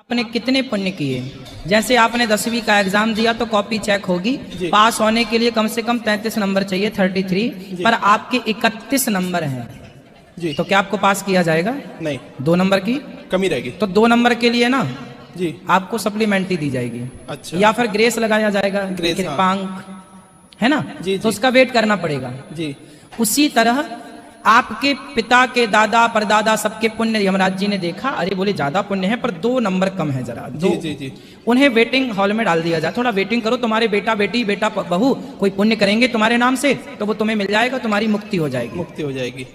आपने कितने पुण्य किए। जैसे आपने 10वीं का एग्जाम दिया तो कॉपी चेक होगी, पास होने के लिए कम से कम 33 नंबर चाहिए, 33, पर आपके 31 नंबर हैं जी, तो क्या आपको पास किया जाएगा? नहीं, 2 नंबर की कमी रहेगी। तो 2 नंबर के लिए ना जी आपको सप्लीमेंट्री दी जाएगी। अच्छा। या फिर ग्रेस लगाया जाएगा, कृपांक है ना जी, तो उसका वेट करना पड़ेगा जी। उसी तरह आपके पिता के दादा परदादा सबके पुण्य यमराज जी ने देखा, अरे बोले ज्यादा पुण्य है पर 2 नंबर कम है जरा, जी जी जी, उन्हें वेटिंग हॉल में डाल दिया जाए, थोड़ा वेटिंग करो, तुम्हारे बेटा बेटी बेटा बहू कोई पुण्य करेंगे तुम्हारे नाम से तो वो तुम्हें मिल जाएगा, तुम्हारी मुक्ति हो जाएगी, मुक्ति हो जाएगी।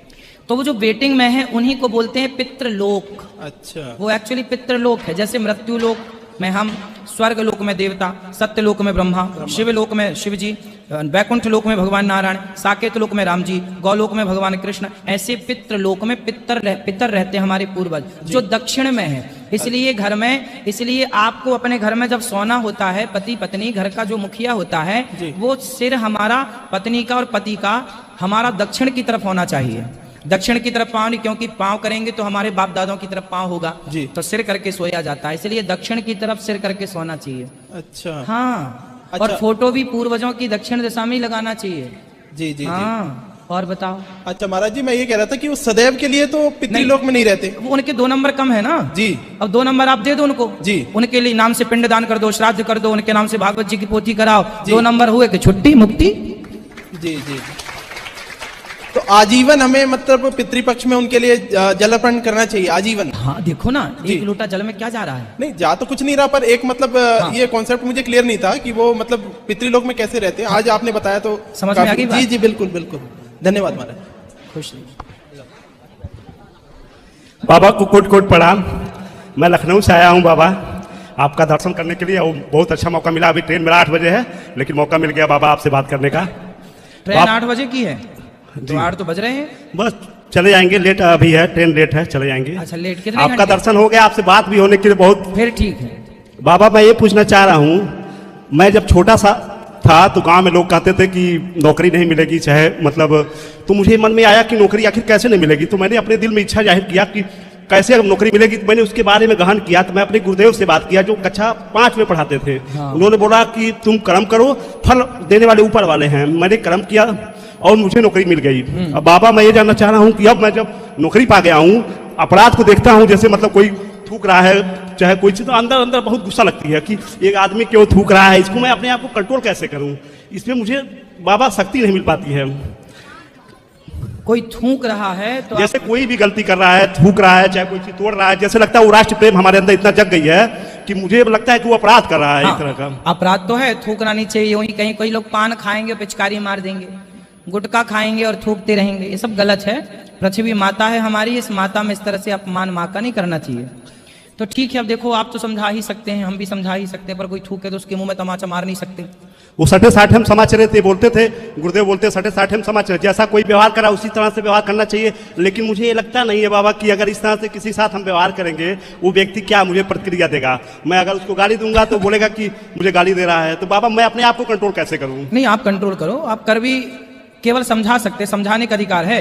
तो वो जो वेटिंग में है उन्हीं को बोलते हैं पितृलोक। अच्छा, वो एक्चुअली पितृलोक है। जैसे मृत्यु लोक में हम, स्वर्ग लोक में देवता, सत्य लोक में ब्रह्मा, शिव लोक में शिव जी, वैकुंठ लोक में भगवान नारायण, साकेत लोक में राम जी, गौलोक में भगवान कृष्ण, ऐसे पितृ लोक में पितर रहते हैं हमारे पूर्वज जो दक्षिण में है। इसलिए घर में, इसलिए आपको अपने घर में जब सोना होता है, पति पत्नी घर का जो मुखिया होता है वो सिर हमारा पत्नी का और पति का हमारा दक्षिण की तरफ होना चाहिए, दक्षिण की तरफ पाँव नहीं, क्योंकि पाँव करेंगे तो हमारे बाप दादों की तरफ पाँव होगा जी, तो सिर करके सोया जाता है, इसलिए दक्षिण की तरफ सिर करके सोना चाहिए। अच्छा, हाँ। अच्छा। और फोटो भी पूर्वजों की दक्षिण दिशा में ही लगाना चाहिए जी जी हाँ जी। और बताओ। अच्छा महाराज जी, मैं ये कह रहा था कि वो सदैव के लिए तो पितृलोक में नहीं रहते, वो उनके 2 नंबर कम है ना जी। अब 2 नंबर आप दे दो उनको जी, उनके लिए नाम से पिंडदान कर दो, श्राद्ध कर दो, उनके नाम से भागवत जी की पोथी कराओ, 2 नंबर हुए कि छुट्टी मुक्ति जी जी। तो आजीवन हमें मतलब पितृपक्ष में उनके लिए जल अर्पण करना चाहिए आजीवन। हाँ देखो ना, 1 लोटा जल में क्या जा रहा है? नहीं जा तो कुछ नहीं रहा, पर एक मतलब ये कॉन्सेप्ट मुझे क्लियर नहीं था कि वो मतलब पितृलोक में कैसे रहते हैं। आज आपने बताया तो समझ में आ गई। जी जी बिल्कुल बिल्कुल, धन्यवाद महाराज, खुश रहिए। बाबा को कोट कोट प्रणाम। मैं लखनऊ से आया हूँ बाबा आपका दर्शन करने के लिए, बहुत अच्छा मौका मिला। अभी ट्रेन मेरा 8 बजे है, लेकिन मौका मिल गया बाबा आपसे बात करने का। ट्रेन 8 बजे की है तो 8 तो बज रहे हैं, बस चले जाएंगे, लेट अभी है, ट्रेन लेट है, चले जाएंगे। अच्छा लेट कितने? आपका दर्शन हो गया, आपसे बात भी होने के लिए बहुत, फिर ठीक है बाबा। मैं ये पूछना चाह रहा हूँ, मैं जब छोटा सा था तो गांव में लोग कहते थे कि नौकरी नहीं मिलेगी, चाहे मतलब, तो मुझे मन में आया कि नौकरी आखिर कैसे नहीं मिलेगी, तो मैंने अपने दिल में इच्छा जाहिर किया कि कैसे नौकरी मिलेगी। तो मैंने उसके बारे में गहन किया, तो मैं अपने गुरुदेव से बात किया जो कक्षा 5 में पढ़ाते थे। हाँ। उन्होंने बोला कि तुम कर्म करो, फल देने वाले ऊपर वाले हैं। मैंने कर्म किया और मुझे नौकरी मिल गई। अब बाबा मैं ये जानना चाह रहा हूँ कि अब मैं जब नौकरी पा गया हूँ, अपराध को देखता हूँ, जैसे मतलब कोई थूक रहा है चाहे कोई चीज, तो अंदर अंदर बहुत गुस्सा लगती है कि एक आदमी क्यों थूक रहा है, इसको मैं अपने आप को कंट्रोल कैसे करूँ, इसमें मुझे बाबा शक्ति नहीं मिल पाती है। कोई थूक रहा है तो जैसे कोई भी गलती कर रहा है, थूक रहा है, चाहे कोई चीज तोड़ रहा है, जैसे लगता है वो राष्ट्र प्रेम हमारे अंदर इतना जग गई है कि मुझे लगता है कि वो अपराध कर रहा है। हाँ, एक तरह का अपराध तो है, थूकना नहीं चाहिए। वहीं कहीं कोई लोग पान खाएंगे, पिचकारी मार देंगे, गुटखा खाएंगे और थूकते रहेंगे, ये सब गलत है। पृथ्वी माता है हमारी, इस माता में इस तरह से अपमान माँ का नहीं करना चाहिए। तो ठीक है, अब देखो आप तो समझा ही सकते हैं, हम भी समझा ही सकते हैं, पर कोई थूके तो उसके मुंह में तमाचा मार नहीं सकते। वो 60 हम समाचार थे, बोलते थे गुरुदेव, बोलते 60 हम समाचार, जैसा कोई व्यवहार करा उसी तरह से व्यवहार करना चाहिए। लेकिन मुझे ये लगता नहीं है बाबा कि अगर इस तरह से किसी साथ हम व्यवहार करेंगे, वो व्यक्ति क्या मुझे प्रतिक्रिया देगा। मैं अगर उसको गाली दूंगा तो बोलेगा कि मुझे गाली दे रहा है, तो बाबा मैं अपने आप को कंट्रोल कैसे करूँ? नहीं, आप कंट्रोल करो, आप कर भी केवल समझा सकते, समझाने का अधिकार है।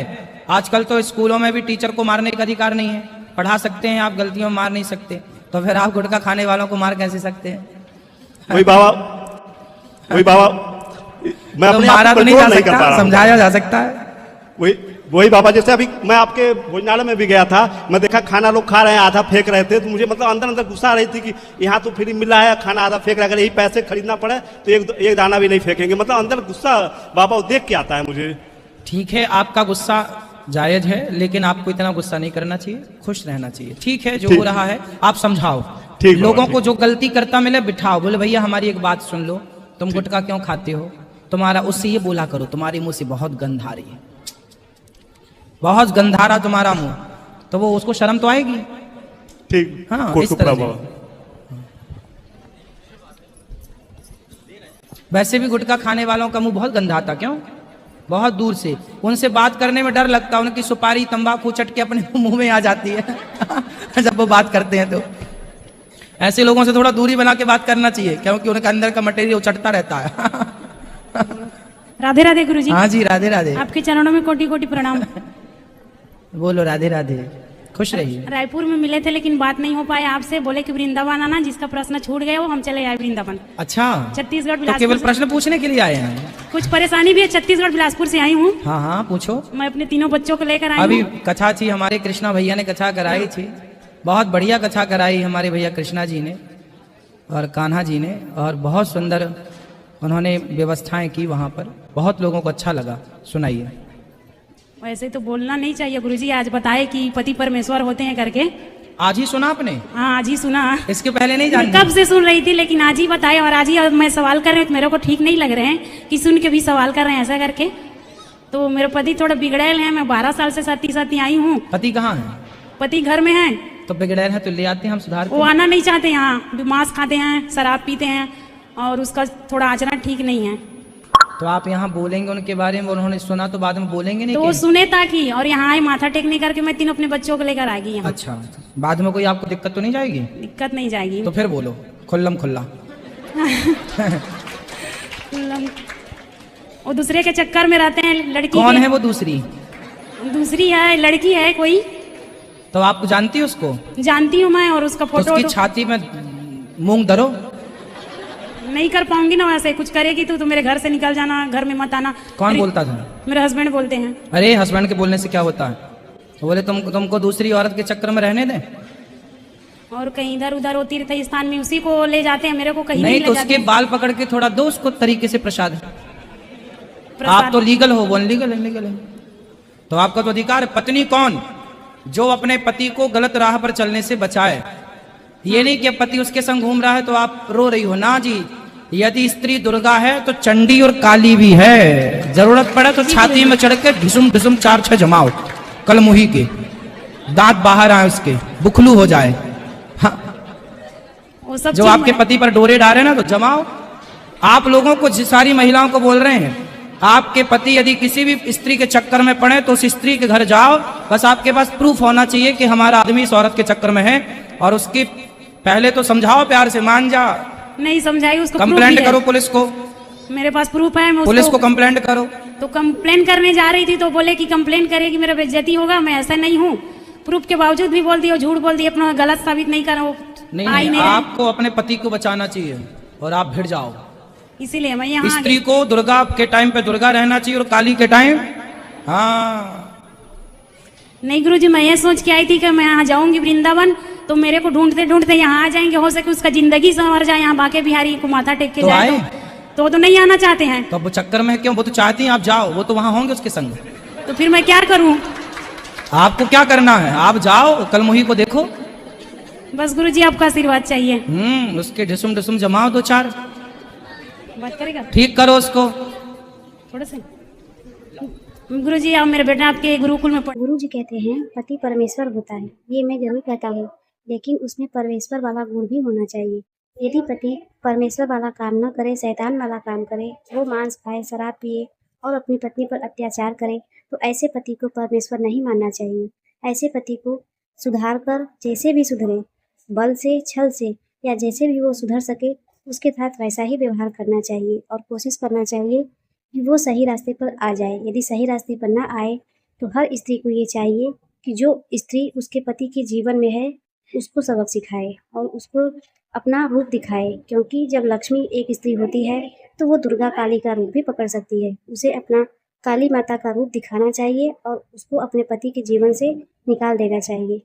आजकल तो स्कूलों में भी टीचर को मारने का अधिकार नहीं है, पढ़ा सकते हैं आप, गलतियों में मार नहीं सकते, तो फिर आप गुटखा खाने वालों को मार कैसे सकते हैं? वही बाबा मैं अपने मारा आप को तो नहीं कंट्रोल जा नहीं कर पा सकता, रहा हूं। समझाया जा सकता है। वही बाबा, जैसे अभी मैं आपके भोजनालय में भी गया था, मैं देखा खाना लोग खा रहे हैं, आधा फेंक रहे थे, तो मुझे मतलब अंदर अंदर गुस्सा आ रही थी कि यहाँ तो फ्री मिल रहा है, खाना आधा फेंक रहा है, अगर यही पैसे खरीदना पड़े तो एक दाना भी नहीं फेंकेंगे। मतलब अंदर गुस्सा बाबा देख के आता है मुझे। ठीक है, आपका गुस्सा जायज है, लेकिन आपको इतना गुस्सा नहीं करना चाहिए, खुश रहना चाहिए। ठीक है, जो हो रहा है आप समझाओ, लोगों को जो गलती करता मिले बिठाओ, बोले भैया हमारी एक बात सुन लो, तुम गुटखा क्यों खाते हो, तुम्हारा उससे ये बोला करो, तुम्हारे मुंह से बहुत गंध आ रही है, बहुत गंध आ रहा तुम्हारा मुंह, तो वो उसको शर्म तो आएगी। ठीक, हाँ, इस तरह से। वैसे भी गुटखा खाने वालों का मुंह बहुत गंदा आता, क्यों? बहुत दूर से, उनसे बात करने में डर लगता है, उनकी सुपारी तंबाकू चट के अपने मुंह में आ जाती है जब वो बात करते हैं। तो ऐसे लोगों से थोड़ा दूरी बना के बात करना चाहिए, क्योंकि उनके अंदर का मटेरियल चटता रहता है। राधे राधे गुरुजी। हाँ जी, राधे राधे। आपके चरणों में कोटि कोटि प्रणाम। बोलो राधे राधे। खुश रहिए। रायपुर में मिले थे लेकिन बात नहीं हो पाया आपसे, बोले कि वृंदावन आना, जिसका प्रश्न छूट गया वो हम चले आए वृंदावन। अच्छा, छत्तीसगढ़ तो बिलासपुर केवल से। प्रश्न पूछने के लिए आए हैं? कुछ परेशानी भी है, छत्तीसगढ़ बिलासपुर से आई हूँ। हाँ हाँ पूछो। मैं अपने तीनों बच्चों को लेकर आई अभी हूँ। कथा थी, हमारे कृष्णा भैया ने कथा कराई थी, बहुत बढ़िया कथा कराई हमारे भैया कृष्णा जी ने और कान्हा जी ने, और बहुत सुंदर उन्होंने व्यवस्थाएं की वहाँ पर, बहुत लोगों को अच्छा लगा। सुनाइए। वैसे तो बोलना नहीं चाहिए गुरुजी, आज बताए कि पति परमेश्वर होते हैं करके। आज ही सुना आपने? हाँ आज ही सुना। इसके पहले नहीं मैं जानती? कब से सुन रही थी लेकिन आज ही बताए, और आज ही मैं सवाल कर रही हूँ तो मेरे को ठीक नहीं लग रहे हैं कि सुन के भी सवाल कर रहे हैं ऐसा करके। तो मेरे पति थोड़ा बिगड़ैल हैं, मैं 12 साल से साथी आई हूँ। पति कहाँ है? पति घर में है। तो बिगड़ैल है तो ले आते हैं हम, सुधार वो आना नहीं चाहते यहाँ, मांस खाते हैं, शराब पीते हैं और उसका थोड़ा आचरण ठीक नहीं है। तो आप यहाँ बोलेंगे उनके बारे में, उन्होंने सुना तो बाद में बोलेंगे नहीं तो कि? वो सुने ताकि, और यहाँ आए माथा टेकने करके मैं तीनों अपने बच्चों को लेकर आ गई यहाँ। अच्छा, बाद में कोई आपको दिक्कत तो नहीं जाएगी? दिक्कत नहीं जाएगी। तो फिर बोलो खुल्लम खुल्ला। वो दूसरे के चक्कर में रहते हैं लड़की कौन के। है वो दूसरी? दूसरी है, लड़की है कोई। तो आपको जानती है उसको? जानती हूँ मैं, और उसका तो फोटो उसकी तो छाती में मूंग धरो। नहीं कर पाऊंगी ना वैसे, कुछ करेगी तो मेरे घर से निकल जाना, घर में मत आना। कौन बोलता था? मेरे हस्बैंड बोलते हैं। अरे हस्बैंड के बोलने से क्या होता है? तो बोले तुमको दूसरी औरत के चक्कर में रहने दें? और कहीं इधर उधर होती रहती स्थान में उसी को ले जाते हैं, मेरे को कहीं नहीं ले तो जाते उसके हैं। बाल पकड़ के थोड़ा दो उसको तरीके से प्रसाद। प्रसाद। आप तो लीगल हो, वो लीगल है। तो आपका तो अधिकार है। पत्नी कौन? जो अपने पति को गलत राह पर चलने से बचाए। ये नहीं कि पति उसके संग घूम रहा है तो आप रो रही हो ना जी। यदि स्त्री दुर्गा है तो चंडी और काली भी है। जरूरत पड़े तो छाती में चढ़ के ढिसुम ढिसुम 4-6 जमाओ कलमुही के, दांत बाहर आए उसके, बुखलू हो जाए। हाँ। वो सब जो चीज आपके मैं- पति पर डोरे डाले ना तो जमाओ। आप लोगों को, सारी महिलाओं को बोल रहे हैं, आपके पति यदि किसी भी स्त्री के चक्कर में पड़े तो उस स्त्री के घर जाओ, बस आपके पास प्रूफ होना चाहिए कि हमारा आदमी इस औरत के चक्कर में है, और उसकी पहले तो समझाओ प्यार से, मान जा। नहीं समझाई उसको। कंप्लेंट proof भी करो है। पुलिस को, मेरे पास प्रूफ है। मैं पुलिस उसको को कंप्लेंट करो। तो कंप्लेन करने जा रही थी तो बोले कि कंप्लेन करेगी मेरा बेइज्जती होगा, मैं ऐसा नहीं हूँ। प्रूफ के बावजूद भी बोल दिया, झूठ बोल दिया, अपना गलत साबित नहीं करा। वो नहीं, आ ही नहीं रहे। आपको अपने पति को बचाना चाहिए और आप भिड़ जाओ। इसीलिए मैं यहाँ स्त्री को दुर्गा के टाइम पे दुर्गा रहना चाहिए और काली के टाइम, हाँ। नहीं गुरुजी, मैं ये सोच के आई थी कि मैं यहाँ जाऊंगी वृंदावन तो मेरे को ढूंढते ढूंढते यहाँ आ जाएंगे, हो सके उसका जिंदगी संवर जाए, यहाँ बाके बिहारी को माथा टेक के तो जाए। आए? तो वो तो नहीं आना चाहते हैं। तो अब वो चक्कर में है क्यों? वो तो चाहती हैं आप जाओ, वो तो वहां होंगे उसके संग। तो फिर मैं क्या करूं? आपको क्या करना है? आप जाओ, कलमुही को देखो। बस गुरुजी आपका आशीर्वाद चाहिए। उसके ढिसुम ढिसुम जमाओ 2-4, बात करेगा ठीक करो उसको। थोड़ा सा। गुरुजी आप मेरे बेटा आपके गुरुकुल में पढ़। गुरु जी कहते हैं पति परमेश्वर होता है, ये मैं जरूर कहता हूँ, लेकिन उसमें परमेश्वर वाला गुण भी होना चाहिए। यदि पति परमेश्वर वाला काम न करे, शैतान वाला काम करे, वो मांस खाए, शराब पिए और अपनी पत्नी पर अत्याचार करे, तो ऐसे पति को परमेश्वर नहीं मानना चाहिए। ऐसे पति को सुधार कर, जैसे भी सुधरे, बल से, छल से, या जैसे भी वो सुधर सके, उसके साथ वैसा ही व्यवहार करना चाहिए और कोशिश करना चाहिए कि वो सही रास्ते पर आ जाए। यदि सही रास्ते पर ना आए तो हर स्त्री को ये चाहिए कि जो स्त्री उसके पति के जीवन में है उसको सबक सिखाए और उसको अपना रूप दिखाए, क्योंकि जब लक्ष्मी एक स्त्री होती है तो वो दुर्गा काली का रूप भी पकड़ सकती है। उसे अपना काली माता का रूप दिखाना चाहिए और उसको अपने पति के जीवन से निकाल देना चाहिए।